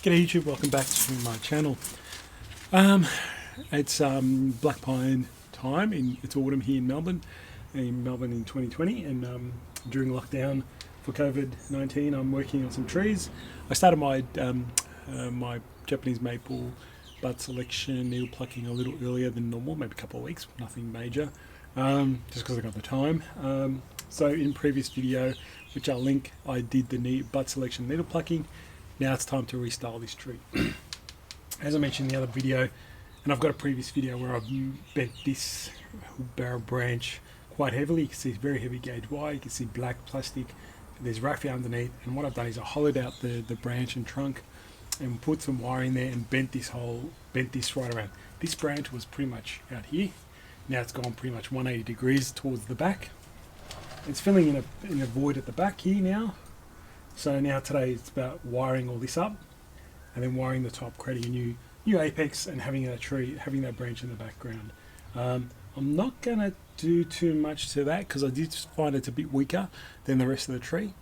G'day YouTube, welcome back to my channel. It's black pine time. It's autumn here in Melbourne in 2020, and during lockdown for COVID-19 I'm working on some trees. I started my my Japanese maple bud selection, needle plucking a little earlier than normal, maybe a couple of weeks, nothing major, just because I got the time. So in previous video, which I'll link, I did the bud selection needle plucking. Now it's time to restyle this tree. As I mentioned in the other video, and I've got a previous video where I've bent this barrel branch quite heavily. You can see it's very heavy gauge wire, you can see black plastic, there's raffia underneath, and what I've done is I hollowed out the branch and trunk and put some wire in there and bent this right around. This branch was pretty much out here. Now it's gone pretty much 180 degrees towards the back. It's filling in a void at the back here now. So now today it's about wiring all this up and then wiring the top, creating a new apex and having that branch in the background. I'm not going to do too much to that because I did find it's a bit weaker than the rest of the tree.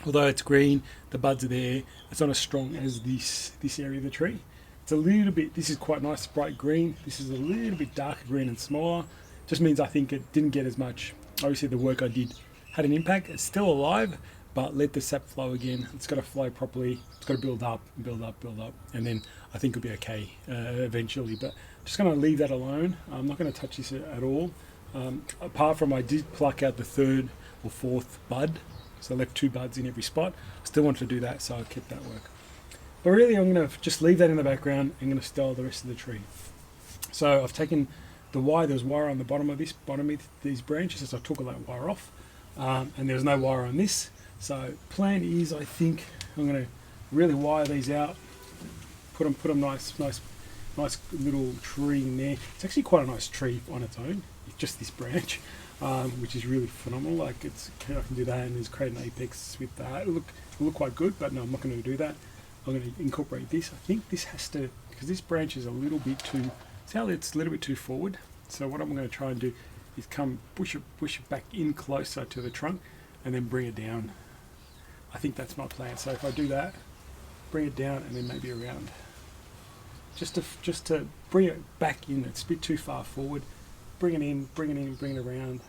Although it's green, the buds are there, it's not as strong as this area of the tree. It's a little bit, this is quite nice, bright green. This is a little bit darker green and smaller. Just means I think it didn't get as much. Obviously the work I did had an impact. It's still alive, but let the sap flow again. It's got to flow properly. It's got to build up, and then I think it'll be okay eventually. But just going to leave that alone. I'm not going to touch this at all. Apart from I did pluck out the third or fourth bud, so I left 2 buds in every spot. Still wanted to do that, so I kept that work. But really, I'm going to just leave that in the background. I'm going to style the rest of the tree. So I've taken the wire. There's wire on the bottom of these branches, so I took all that wire off, and there's no wire on this. So plan is, I think I'm going to really wire these out, put them nice little tree in there. It's actually quite a nice tree on its own. It's just this branch, which is really phenomenal. Like I can do that and just create an apex with that. It'll look quite good, but no, I'm not going to do that. I'm going to incorporate this. I think this has to, because this branch is a little bit too, see how it's a little bit too forward. So what I'm going to try and do is push it back in closer to the trunk and then bring it down. I think that's my plan. So if I do that, bring it down and then maybe around, just to bring it back in. It's a bit too far forward. Bring it in, bring it around,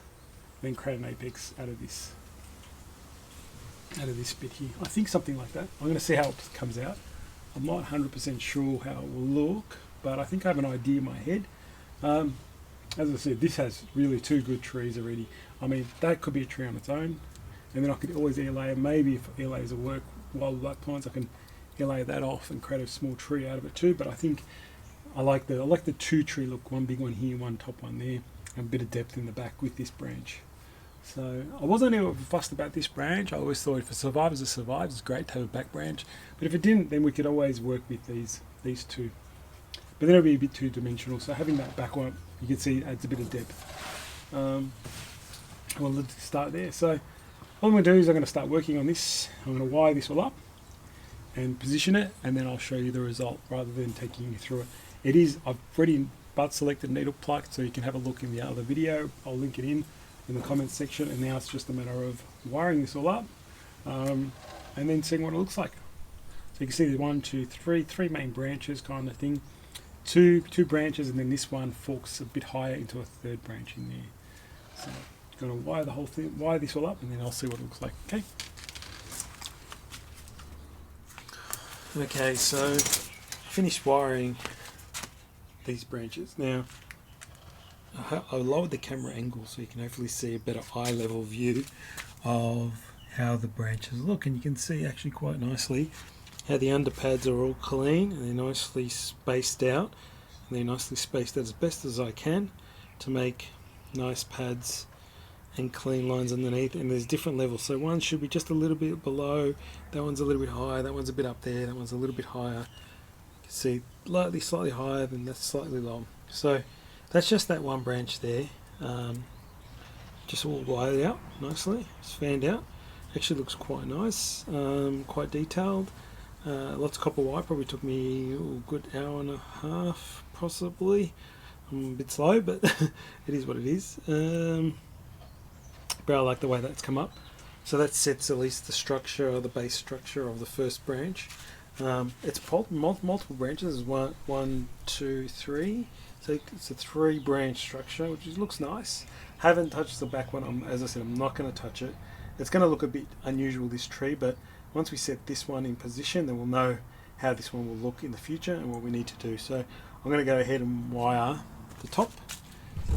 then create an apex out of this bit here. I think something like that. I'm going to see how it comes out. I'm not 100% sure how it will look, but I think I have an idea in my head. As I said, this has really 2 good trees already. I mean, that could be a tree on its own. And then I could always air layer, maybe if air layers will work, wild black pines, I can air layer that off and create a small tree out of it too. But I think I like the 2 tree look, one big one here, one top one there, and a bit of depth in the back with this branch. So I wasn't ever fussed about this branch. I always thought if it survives, it survives. It's great to have a back branch. But if it didn't, then we could always work with these 2. But then it'll be a bit 2-dimensional. So having that back one, you can see, adds a bit of depth. Well, let's start there. So all I'm going to do is I'm going to start working on this. I'm going to wire this all up and position it, and then I'll show you the result rather than taking you through it. I've already bud selected, needle plucked, so you can have a look in the other video. I'll link it in the comments section, and now it's just a matter of wiring this all up and then seeing what it looks like. So you can see there's 1, 2, 3 main branches kind of thing. Two branches, and then this one forks a bit higher into a 3rd branch in there. So going to wire the whole thing, wire this all up, and then I'll see what it looks like. Okay, so finished wiring these branches. Now I lowered the camera angle so you can hopefully see a better eye level view of how the branches look, and you can see actually quite nicely how the underpads are all clean and they're nicely spaced out, and they're nicely spaced out as best as I can to make nice pads and clean lines underneath. And there's different levels, so one should be just a little bit below, that one's a little bit higher, that one's a bit up there, that one's a little bit higher. You can see slightly higher, than that's slightly low. So that's just that one branch there, just all wired out nicely, it's fanned out. Actually looks quite nice, quite detailed. Lots of copper wire, probably took me a good hour and a half possibly. I'm a bit slow, but it is what it is. But I like the way that's come up. So that sets at least the structure, or the base structure of the first branch. It's multiple branches. One, two, three. So it's a 3-branch structure, which looks nice. Haven't touched the back one. As I said, I'm not going to touch it. It's going to look a bit unusual, this tree, but once we set this one in position, then we'll know how this one will look in the future and what we need to do. So I'm going to go ahead and wire the top.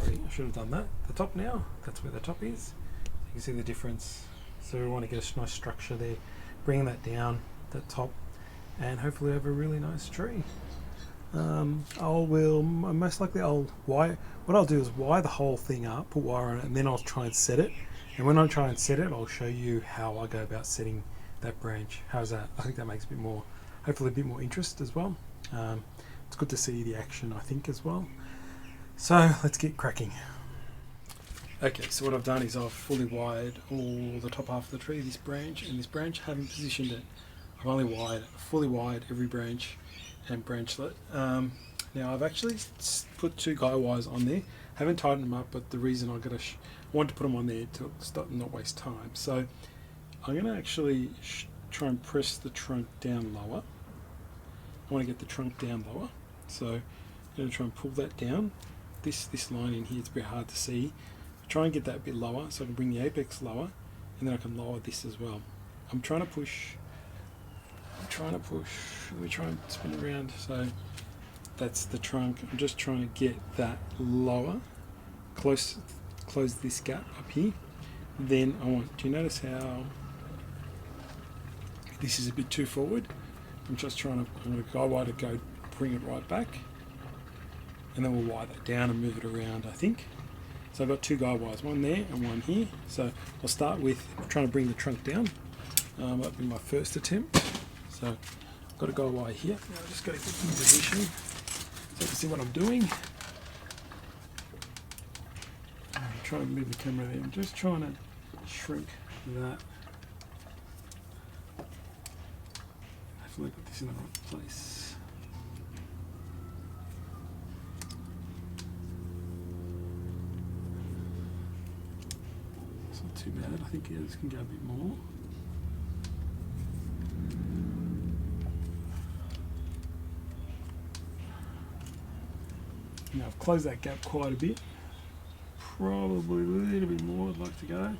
Sorry, I should have done that. The top now. That's where the top is. You can see the difference. So we want to get a nice structure there. Bring that down, that top, and hopefully have a really nice tree. Most likely I'll wire. What I'll do is wire the whole thing up, put wire on it, and then I'll try and set it. And when I try and set it, I'll show you how I go about setting that branch. How's that? I think that makes a bit more, hopefully a bit more interest as well. It's good to see the action, I think, as well. So let's get cracking. Okay, so what I've done is I've fully wired all the top half of the tree, this branch and this branch. Haven't positioned it. I've only fully wired every branch and branchlet. Now I've actually put 2 guy wires on there. Haven't tightened them up, but the reason I want to put them on there to stop and not waste time. So I'm going to actually try and press the trunk down lower. I want to get the trunk down lower. So I'm going to try and pull that down. This line in here, it's a bit hard to see. Try and get that a bit lower so I can bring the apex lower, and then I can lower this as well. I'm trying to push. Let me try and spin it around. So that's the trunk. I'm just trying to get that lower, close this gap up here. Then do you notice how this is a bit too forward? I'm going to guy wire to go bring it right back, and then we'll wire that down and move it around, I think. So I've got 2 guy wires, one there and one here. So I'll start with trying to bring the trunk down. That'll be my first attempt. So I've got a guy wire here. Now I've just got to get in position so you can see what I'm doing. I'm trying to move the camera there. I'm just trying to shrink that. Hopefully put this in the right place. Too bad. I think this can go a bit more. Now I've closed that gap quite a bit. Probably a little bit more I'd like to go.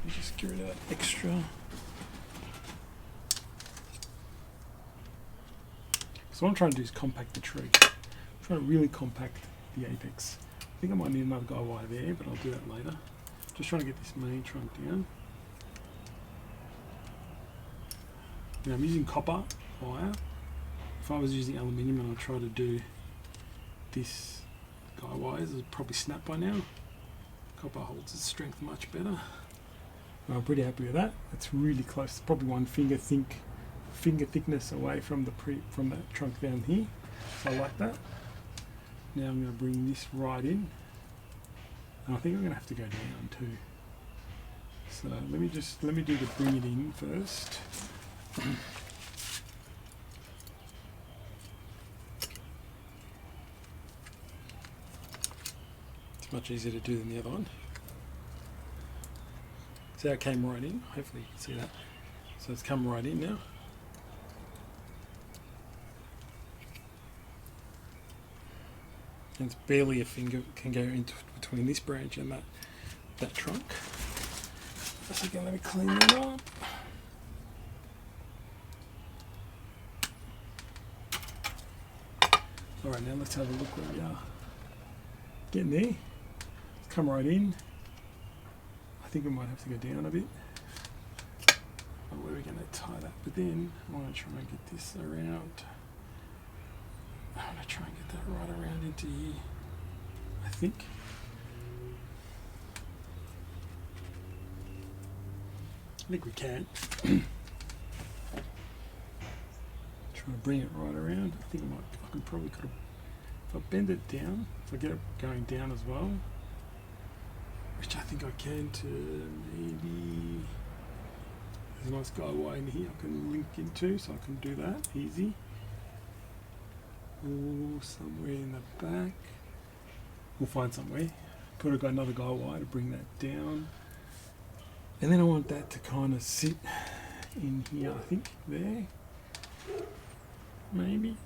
Just get rid of that extra. So what I'm trying to do is compact the tree. I'm trying to really compact the apex. I think I might need another guy wire there, but I'll do that later. Just trying to get this main trunk down. Now I'm using copper wire. If I was using aluminium and I try to do this guy wires, it would probably snap by now. Copper holds its strength much better. I'm pretty happy with that. It's really close. Probably 1 finger thickness away from that trunk down here. So I like that. Now I'm going to bring this right in. And I think I'm going to have to go down too. So let me do the bring it in first. It's much easier to do than the other one. See how it came right in? Hopefully you can see that. So it's come right in now. And it's barely a finger can go into between this branch and that trunk. So again, let me clean that up. Alright, now let's have a look where we are. Getting there. It's come right in. I think we might have to go down a bit. Where are we going to tie that? But then I want to try and get this around. I want to try and get that right around into here, I think. I think we can. Trying to bring it right around. I think I could probably if I bend it down, if I get it going down as well, which I think I can, to maybe, there's a nice guy wire in here I can link into, so I can do that easy. Or somewhere in the back. We'll find somewhere. put another guy wire to bring that down. And then I want that to kind of sit in here, I think, there. Maybe.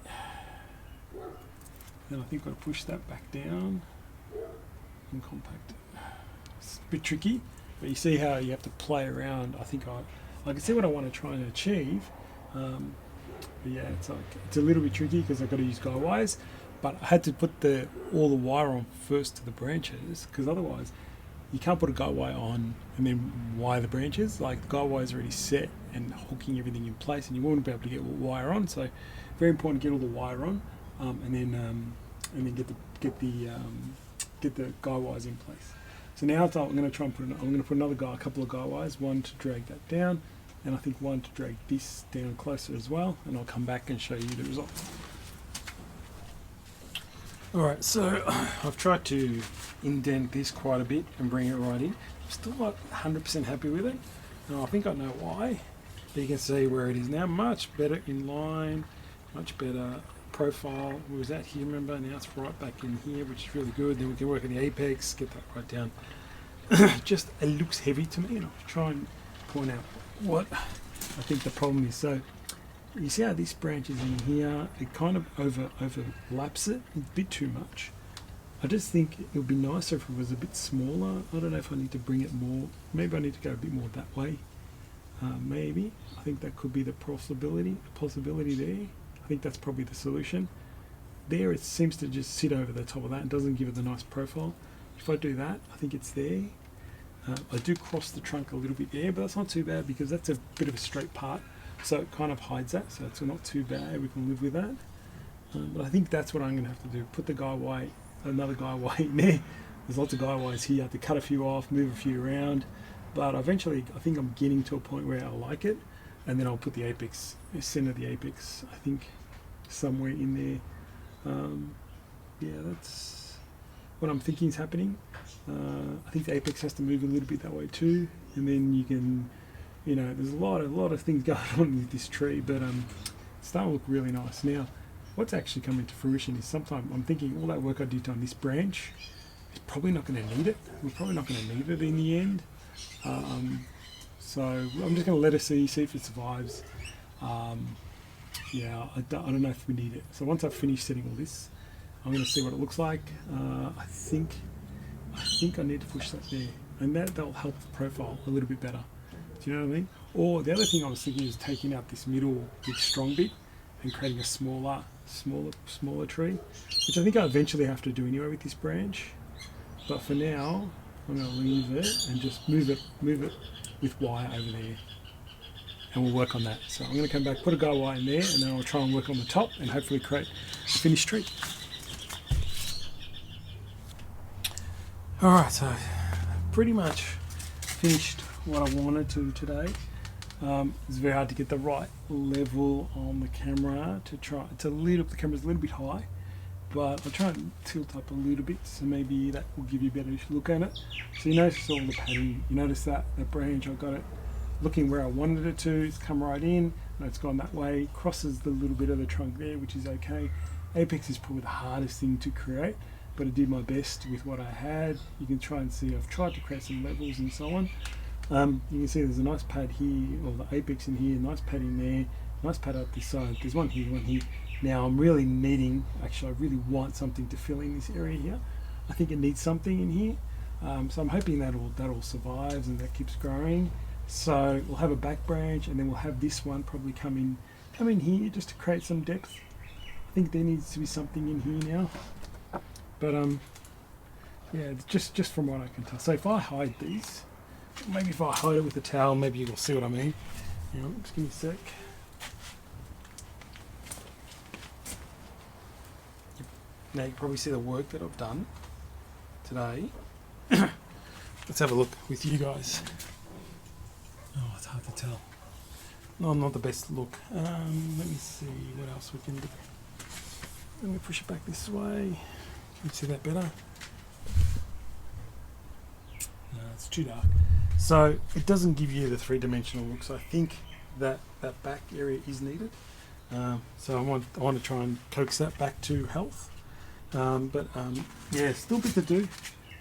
Then I think I'll push that back down and compact it. It's a bit tricky, but you see how you have to play around. I think I can see what I want to try and achieve. But yeah, it's a little bit tricky because I've got to use guy wires. But I had to put all the wire on first to the branches, because otherwise you can't put a guy wire on and then wire the branches. Like, the guy wire is already set and hooking everything in place, and you won't be able to get wire on. So very important to get all the wire on, and then get the guy wires in place. So now I'm going to try and put a couple of guy wires, one to drag that down, and I think one to drag this down closer as well, and I'll come back and show you the result. Alright, so I've tried to indent this quite a bit and bring it right in. I'm still not 100% happy with it, and I think I know why. But you can see where it is now, much better in line, much better profile. It was out here, remember? Now it's right back in here, which is really good. Then we can work on the apex, get that right down. Just, it looks heavy to me, and I'll try and point out what I think the problem is. So you see how this branch is in here, it kind of overlaps it a bit too much. I just think it would be nicer if it was a bit smaller. I don't know if I need to bring it more. Maybe I need to go a bit more that way. Maybe. I think that could be the possibility there. I think that's probably the solution. There, it seems to just sit over the top of that and doesn't give it the nice profile. If I do that, I think it's there. I do cross the trunk a little bit there, but that's not too bad because that's a bit of a straight part. So it kind of hides that, so it's not too bad. We can live with that. But I think that's what I'm going to have to do. Put another guy wire in there. There's lots of guy wires here. I have to cut a few off, move a few around. But eventually, I think I'm getting to a point where I like it. And then I'll put the apex, center the apex, I think, somewhere in there. Yeah, that's what I'm thinking is happening. I think the apex has to move a little bit that way too. And then you can, there's a lot of things going on with this tree, but it's starting to look really nice. Now, what's actually coming to fruition is sometimes I'm thinking all that work I did on this branch is probably not going to need it. We're probably not going to need it in the end. So I'm just going to let it see if it survives. Yeah, I don't know if we need it. So once I've finished setting all this, I'm going to see what it looks like. I think I need to push that there, and that'll help the profile a little bit better. Do you know what I mean? Or the other thing I was thinking is taking out this middle big strong bit and creating a smaller tree, which I think I eventually have to do anyway with this branch. But for now, I'm going to leave it and just move it with wire over there, and we'll work on that. So I'm going to come back, put a guy wire in there, and then I'll try and work on the top and hopefully create a finished tree. Alright, so pretty much finished what I wanted to today. It's very hard to get the right level on the camera the camera's a little bit high, but I'll try and tilt up a little bit, so maybe that will give you a better look at it. So you notice all the padding, you notice that branch, I got it looking where I wanted it to, it's come right in, and it's gone that way, crosses the little bit of the trunk there, which is okay. Apex is probably the hardest thing to create, but I did my best with what I had. You can try and see, I've tried to create some levels and so on. You can see there's a nice pad here, or the apex in here, nice pad in there, nice pad up this side, there's one here, one here. Now I'm really needing, actually I really want something to fill in this area here. I think it needs something in here. So I'm hoping that all survives and that keeps growing. So we'll have a back branch, and then we'll have this one probably come in here just to create some depth. I think there needs to be something in here now. But yeah, just from what I can tell. So if I hide these, maybe if I hide it with a towel, maybe you'll see what I mean. Just give me a sec. Now you can probably see the work that I've done today. Let's have a look with you guys. Oh, it's hard to tell. No, I'm not the best look. Let me see what else we can do. Let me push it back this way. Can you see that better? No, it's too dark. So it doesn't give you the three-dimensional look. So I think that back area is needed. So I want to try and coax that back to health. Yeah, still a bit to do.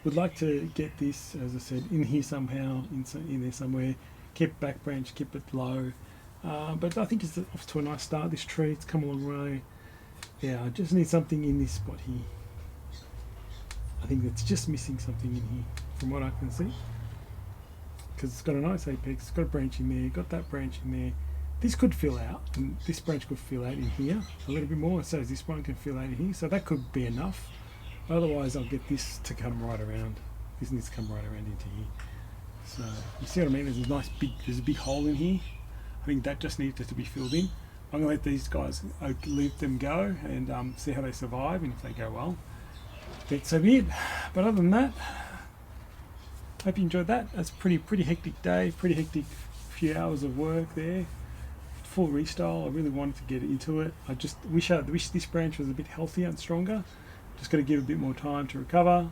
would like to get this, as I said, in here somehow, in there somewhere. Keep back branch, keep it low. But I think it's off to a nice start. This tree, it's come a long way. Yeah, I just need something in this spot here. I think it's just missing something in here, from what I can see. Because it's got a nice apex, it's got a branch in there, got that branch in there. This could fill out, and this branch could fill out in here a little bit more, so this one can fill out in here. So that could be enough. Otherwise, I'll get this to come right around. This needs to come right around into here. So you see what I mean? There's a big hole in here. I think that just needed to be filled in. I'm gonna let these guys leave them go and see how they survive, and if they go well, that's so be it. But other than that, hope you enjoyed that. That's a pretty hectic day, pretty hectic few hours of work there. Full restyle. I really wanted to get into it. I just wish this branch was a bit healthier and stronger. Just got to give it a bit more time to recover.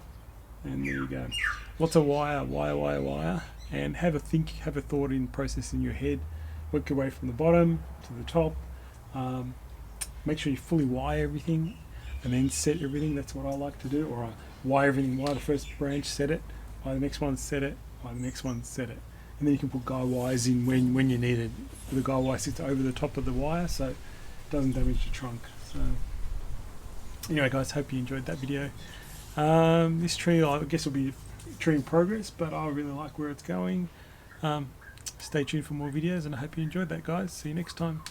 And there you go. Lots of wire, and have a thought in process in your head. Work your way from the bottom to the top. Make sure you fully wire everything, and then set everything. That's what I like to do. Or I wire everything. Wire the first branch, set it. Wire the next one, set it. Wire the next one, set it. And then you can put guy wires in when you need it. The guy wire sits over the top of the wire, so it doesn't damage the trunk. So anyway, guys, hope you enjoyed that video. This tree, I guess, will be a tree in progress, but I really like where it's going. Stay tuned for more videos, and I hope you enjoyed that, guys. See you next time.